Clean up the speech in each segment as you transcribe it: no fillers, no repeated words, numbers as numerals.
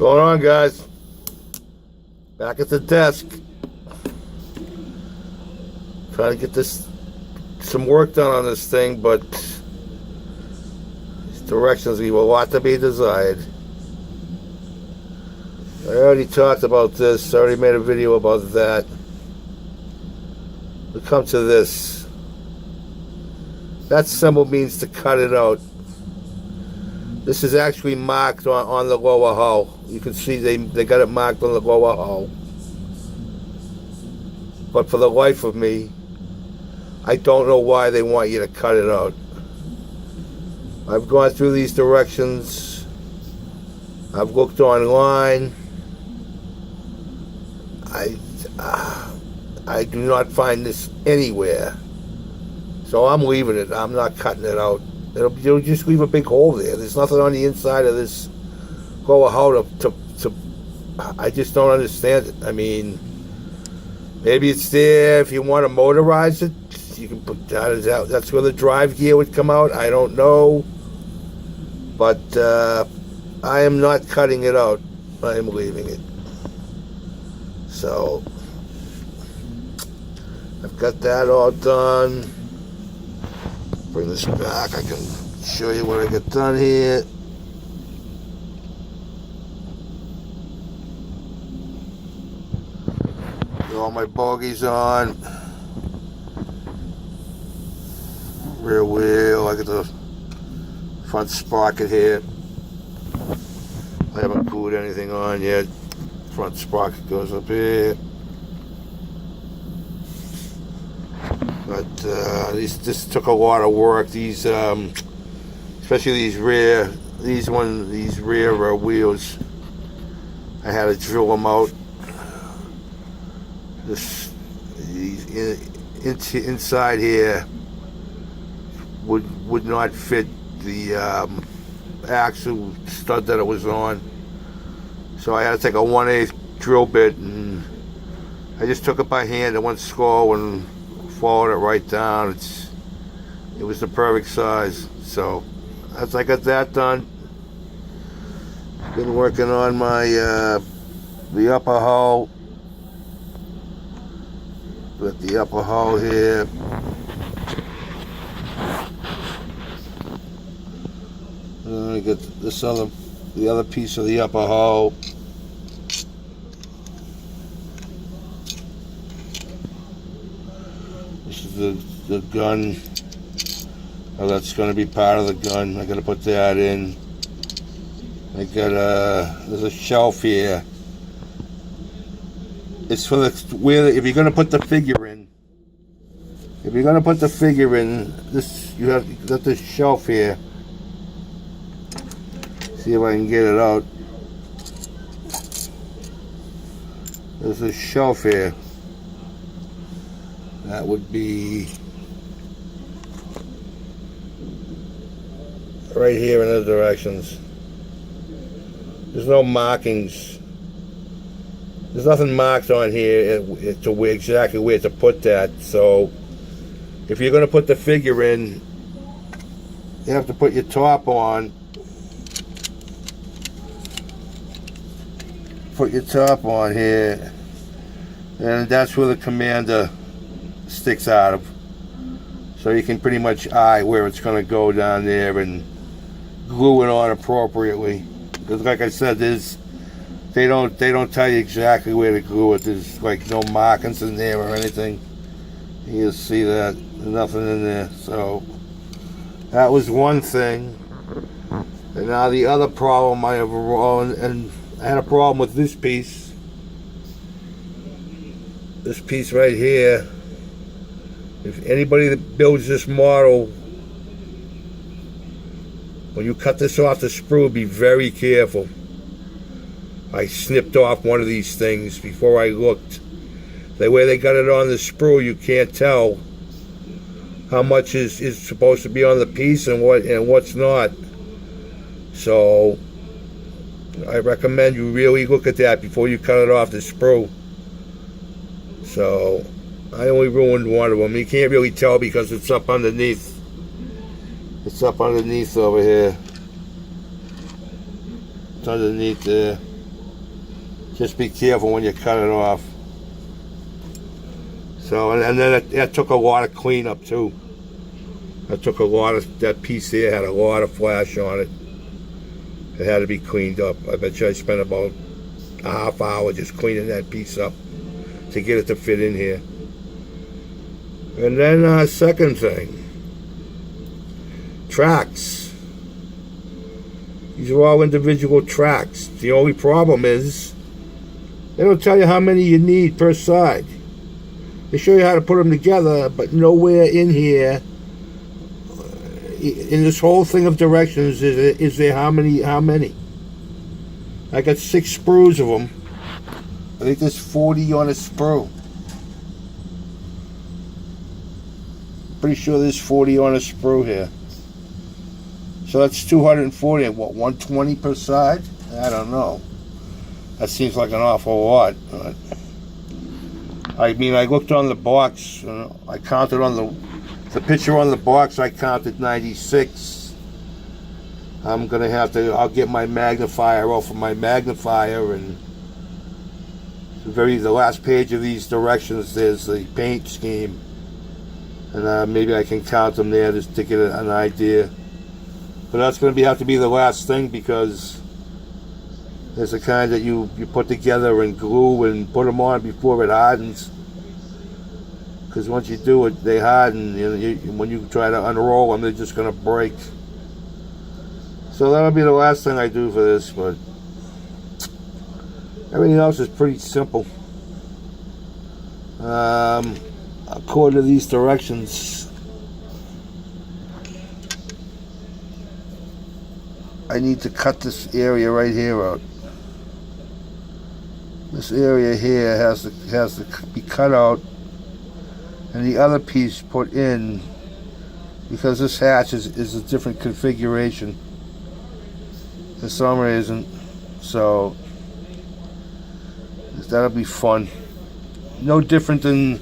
Going on, guys? Back at the desk. Trying to get some work done on this thing, but these directions leave a lot to be desired. I already talked about this. I already made a video about that. We come to this. That symbol means to cut it out. This is actually marked on the lower hull. You can see they got it marked on the lower hull. But for the life of me, I don't know why they want you to cut it out. I've gone through these directions. I've looked online. I do not find this anywhere. So I'm leaving it. I'm not cutting it out. It'll just leave a big hole there. There's nothing on the inside of this lower hull to I just don't understand it. I mean, maybe it's there if you want to motorize it. You can put that. That's where the drive gear would come out. I don't know. But I am not cutting it out. I am leaving it. So I've got that all done. Bring this back. I can show you what I got done here. Got all my bogies on. Rear wheel. I got the front sprocket here. I haven't glued anything on yet. Front sprocket goes up here. But this took a lot of work. These, especially these rear wheels, I had to drill them out. Inside here would not fit the axle stud that it was on. So I had to take a 1/8 drill bit, and I just took it by hand and went slow and followed it right down. It was the perfect size. So as I got that done, been working on my the upper hull. Got the upper hull here. I got the other piece of the upper hull. This is the gun. Oh, that's going to be part of the gun. I got to put that in. I got there's a shelf here. It's for if you're going to put the figure in. If you're going to put the figure in, you got this shelf here. See if I can get it out. There's a shelf here. That would be right here in the directions. There's no markings. There's nothing marked on here to exactly where to put that. So if you're going to put the figure in, you have to put your top on. Put your top on here, and that's where the commander sticks out of. So you can pretty much eye where it's going to go down there and glue it on appropriately. Because like I said, they don't tell you exactly where to glue it. There's like no markings in there or anything. You'll see that there's nothing in there. So that was one thing. And now the other problem I have, and I had a problem with this piece. This piece right here. If anybody that builds this model, when you cut this off the sprue, be very careful. I snipped off one of these things before I looked. The way they got it on the sprue, you can't tell how much is supposed to be on the piece and what's not. So I recommend you really look at that before you cut it off the sprue. So I only ruined one of them. You can't really tell because it's up underneath. It's up underneath over here. It's underneath there. Just be careful when you cut it off. So, and then it took a lot of cleanup too. It took a lot of, that piece there had a lot of flash on it. It had to be cleaned up. I bet you I spent about a half hour just cleaning that piece up to get it to fit in here. And then second thing, tracks. These are all individual tracks. The only problem is they don't tell you how many you need per side. They show you how to put them together, but nowhere in here, in this whole thing of directions, is there how many. I got 6 sprues of them. I think there's 40 on a sprue. Pretty sure there's 40 on a sprue here. So that's 240, and what, 120 per side? I don't know. That seems like an awful lot. I mean, I looked on the box, I counted on the picture on the box, I counted 96. I'm gonna have to, I'll get my magnifier off of my magnifier, and the last page of these directions, there's the paint scheme. And maybe I can count them there just to get an idea. But that's going to have to be the last thing, because there's the kind that you put together and glue and put them on before it hardens. Because once you do it, they harden. When you try to unroll them, they're just going to break. So that'll be the last thing I do for this. But everything else is pretty simple. According to these directions, I need to cut this area right here out. This area here has to be cut out, and the other piece put in, because this hatch is a different configuration for some reason. So that'll be fun. No different than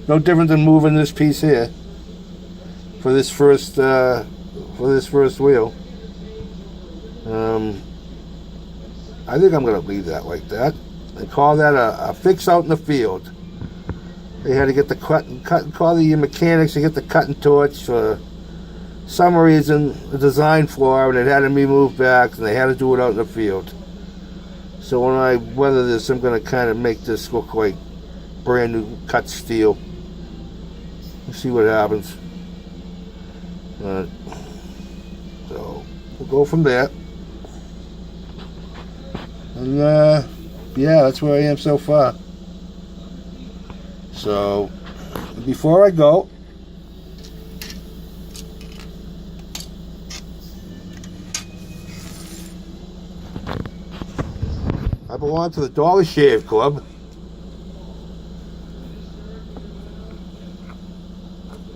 moving this piece here for this first wheel. I think I'm going to leave that like that. They call that a fix out in the field. They had to get the call the mechanics to get the cutting torch for some reason, the design flaw, and it had to be moved back, and they had to do it out in the field. So when I weather this, I'm going to kind of make this look like brand new cut steel. Let's see what happens. So we'll go from there. And yeah, that's where I am so far. So before I go, I belong to the Dollar Shave Club.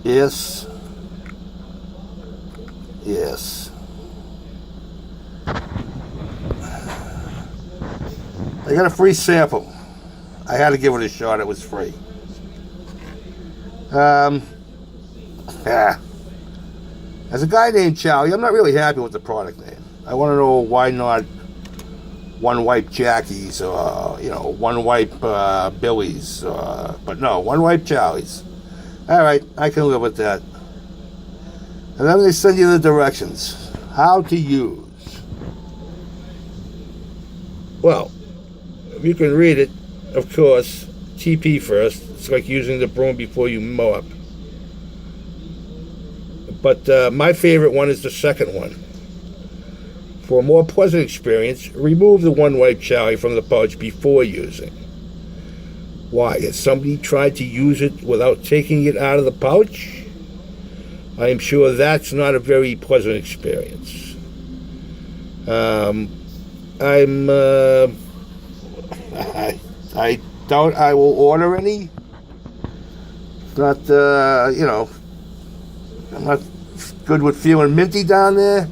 Yes. Yes. I got a free sample. I had to give it a shot. It was free. Yeah. As a guy named Charlie, I'm not really happy with the product name. I want to know why not One Wipe Jackies, or One Wipe Billies, but no, One Wipe Charlies. All right, I can live with that. And then they send you the directions, how to use. Well, you can read it, of course. TP first. It's like using the broom before you mop. But my favorite one is the second one. For a more pleasant experience, remove the One Wipe Charlie from the pouch before using. Why? Has somebody tried to use it without taking it out of the pouch? I am sure that's not a very pleasant experience. I doubt I will order any. Not, I'm not good with feeling minty down there.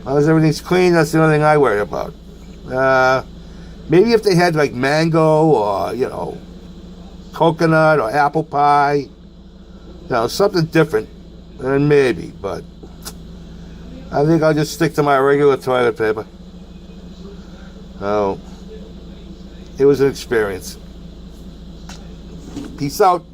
As long as everything's clean, that's the only thing I worry about. Maybe if they had like mango or, coconut or apple pie, something different, then maybe, but I think I'll just stick to my regular toilet paper. So, It was an experience. Peace out.